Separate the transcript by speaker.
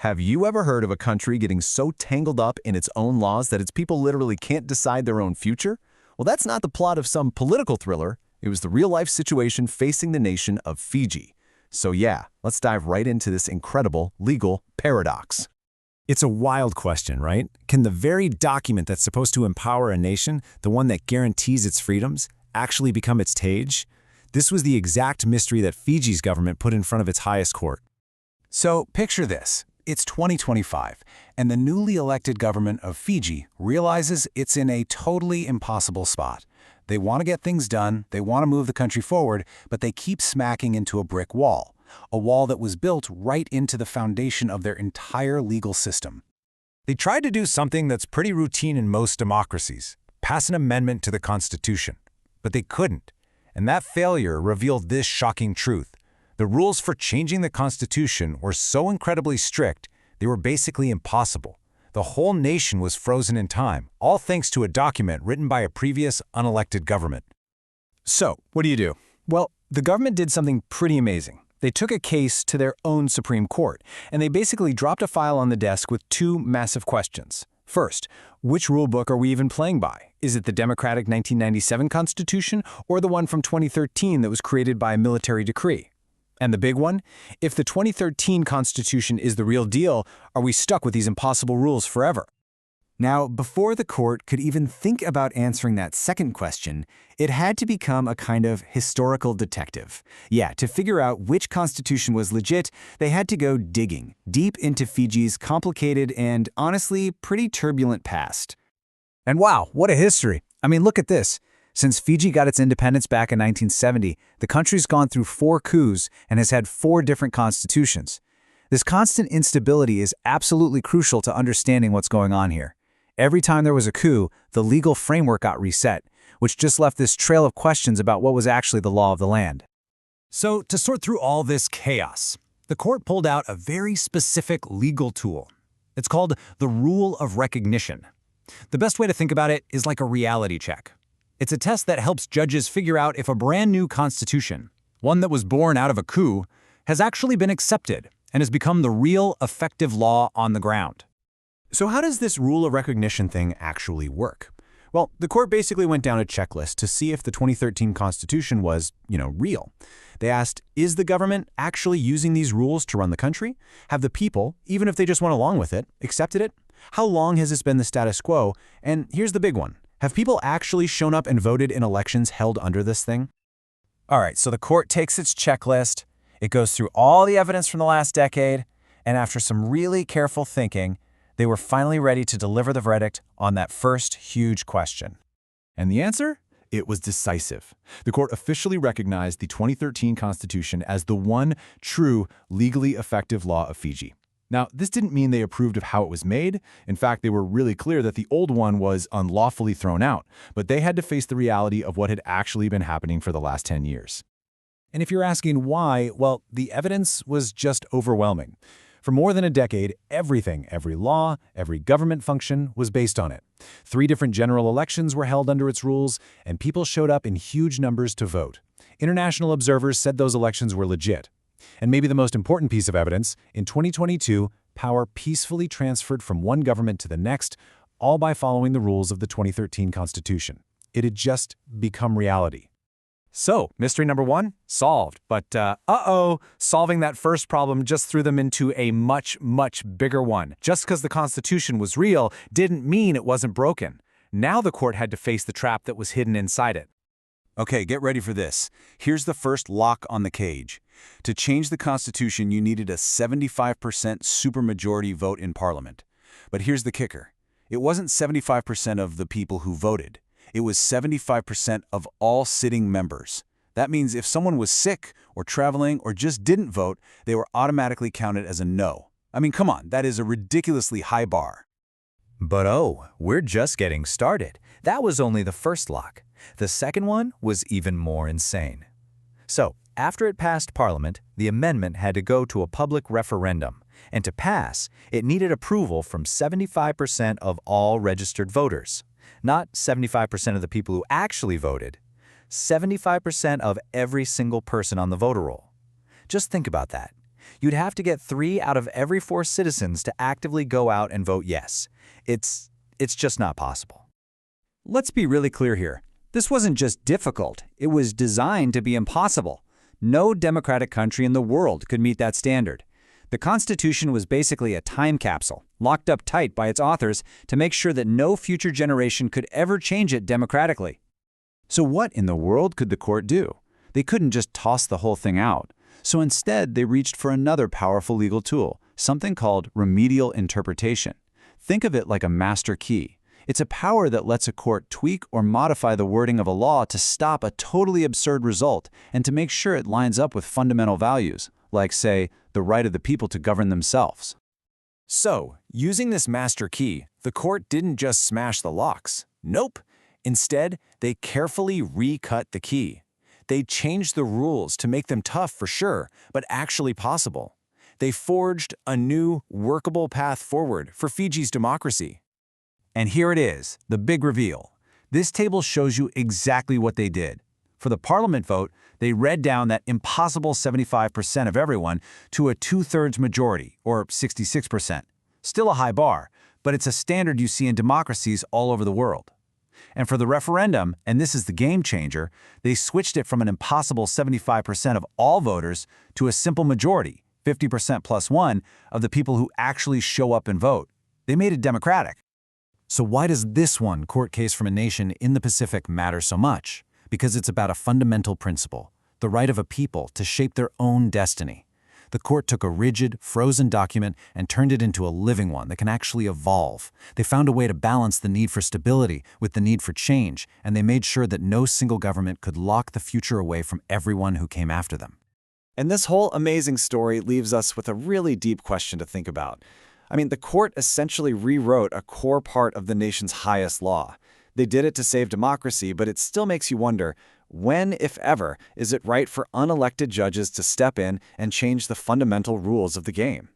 Speaker 1: Have you ever heard of a country getting so tangled up in its own laws that its people literally can't decide their own future? Well, that's not the plot of some political thriller. It was the real-life situation facing the nation of Fiji. So yeah, let's dive right into this incredible legal paradox.
Speaker 2: It's a wild question, right? Can the very document that's supposed to empower a nation, the one that guarantees its freedoms, actually become its cage? This was the exact mystery that Fiji's government put in front of its highest court.
Speaker 3: So picture this. It's 2025, and the newly elected government of Fiji realizes it's in a totally impossible spot. They want to get things done, they want to move the country forward, but they keep smacking into a brick wall, a wall that was built right into the foundation of their entire legal system.
Speaker 2: They tried to do something that's pretty routine in most democracies, pass an amendment to the Constitution. But they couldn't, and that failure revealed this shocking truth. The rules for changing the Constitution were so incredibly strict, they were basically impossible. The whole nation was frozen in time, all thanks to a document written by a previous unelected government.
Speaker 1: So, what do you do? Well, the government did something pretty amazing. They took a case to their own Supreme Court, and they basically dropped a file on the desk with two massive questions. First, which rulebook are we even playing by? Is it the democratic 1997 Constitution or the one from 2013 that was created by a military decree? And the big one, if the 2013 Constitution is the real deal, are we stuck with these impossible rules forever?
Speaker 4: Now, before the court could even think about answering that second question, it had to become a kind of historical detective. Yeah, to figure out which constitution was legit, they had to go digging, deep into Fiji's complicated and, honestly, pretty turbulent past.
Speaker 2: And wow, what a history! I mean, look at this. Since Fiji got its independence back in 1970, the country's gone through 4 coups and has had 4 different constitutions. This constant instability is absolutely crucial to understanding what's going on here. Every time there was a coup, the legal framework got reset, which just left this trail of questions about what was actually the law of the land.
Speaker 3: So, to sort through all this chaos, the court pulled out a very specific legal tool. It's called the rule of recognition. The best way to think about it is like a reality check. It's a test that helps judges figure out if a brand new constitution, one that was born out of a coup, has actually been accepted and has become the real effective law on the ground.
Speaker 1: So how does this rule of recognition thing actually work? Well, the court basically went down a checklist to see if the 2013 Constitution was, real. They asked, is the government actually using these rules to run the country? Have the people, even if they just went along with it, accepted it? How long has this been the status quo? And here's the big one. Have people actually shown up and voted in elections held under this thing?
Speaker 2: All right, so the court takes its checklist, it goes through all the evidence from the last decade, and after some really careful thinking, they were finally ready to deliver the verdict on that first huge question.
Speaker 1: And the answer? It was decisive. The court officially recognized the 2013 Constitution as the one true, legally effective law of Fiji. Now, this didn't mean they approved of how it was made. In fact, they were really clear that the old one was unlawfully thrown out, but they had to face the reality of what had actually been happening for the last 10 years. And if you're asking why, well, the evidence was just overwhelming. For more than a decade, everything, every law, every government function was based on it. 3 different general elections were held under its rules, and people showed up in huge numbers to vote. International observers said those elections were legit. And maybe the most important piece of evidence, in 2022, power peacefully transferred from one government to the next, all by following the rules of the 2013 Constitution. It had just become reality. So, mystery number 1, solved. But, solving that first problem just threw them into a much, much bigger one. Just because the Constitution was real didn't mean it wasn't broken. Now the court had to face the trap that was hidden inside it.
Speaker 3: Okay, get ready for this. Here's the first lock on the cage. To change the Constitution, you needed a 75% supermajority vote in Parliament. But here's the kicker. It wasn't 75% of the people who voted. It was 75% of all sitting members. That means if someone was sick or traveling or just didn't vote, they were automatically counted as a no. I mean, come on, that is a ridiculously high bar.
Speaker 2: But we're just getting started. That was only the first lock. The second one was even more insane. So, after it passed Parliament, the amendment had to go to a public referendum. And to pass, it needed approval from 75% of all registered voters. Not 75% of the people who actually voted. 75% of every single person on the voter roll. Just think about that. You'd have to get 3 out of every 4 citizens to actively go out and vote yes. It's just not possible. Let's be really clear here. This wasn't just difficult, it was designed to be impossible. No democratic country in the world could meet that standard. The Constitution was basically a time capsule, locked up tight by its authors to make sure that no future generation could ever change it democratically. So what in the world could the court do? They couldn't just toss the whole thing out. So instead, they reached for another powerful legal tool, something called remedial interpretation. Think of it like a master key. It's a power that lets a court tweak or modify the wording of a law to stop a totally absurd result and to make sure it lines up with fundamental values, like, say, the right of the people to govern themselves.
Speaker 3: So, using this master key, the court didn't just smash the locks. Nope. Instead, they carefully recut the key. They changed the rules to make them tough for sure, but actually possible. They forged a new, workable path forward for Fiji's democracy.
Speaker 2: And here it is, the big reveal. This table shows you exactly what they did. For the parliament vote, they read down that impossible 75% of everyone to a 2/3 majority, or 66%. Still a high bar, but it's a standard you see in democracies all over the world. And for the referendum, and this is the game changer, they switched it from an impossible 75% of all voters to a simple majority, 50% plus 1, of the people who actually show up and vote. They made it democratic. So why does this one court case from a nation in the Pacific matter so much? Because it's about a fundamental principle, the right of a people to shape their own destiny. The court took a rigid, frozen document and turned it into a living one that can actually evolve. They found a way to balance the need for stability with the need for change, and they made sure that no single government could lock the future away from everyone who came after them.
Speaker 3: And this whole amazing story leaves us with a really deep question to think about. I mean, the court essentially rewrote a core part of the nation's highest law. They did it to save democracy, but it still makes you wonder, when, if ever, is it right for unelected judges to step in and change the fundamental rules of the game?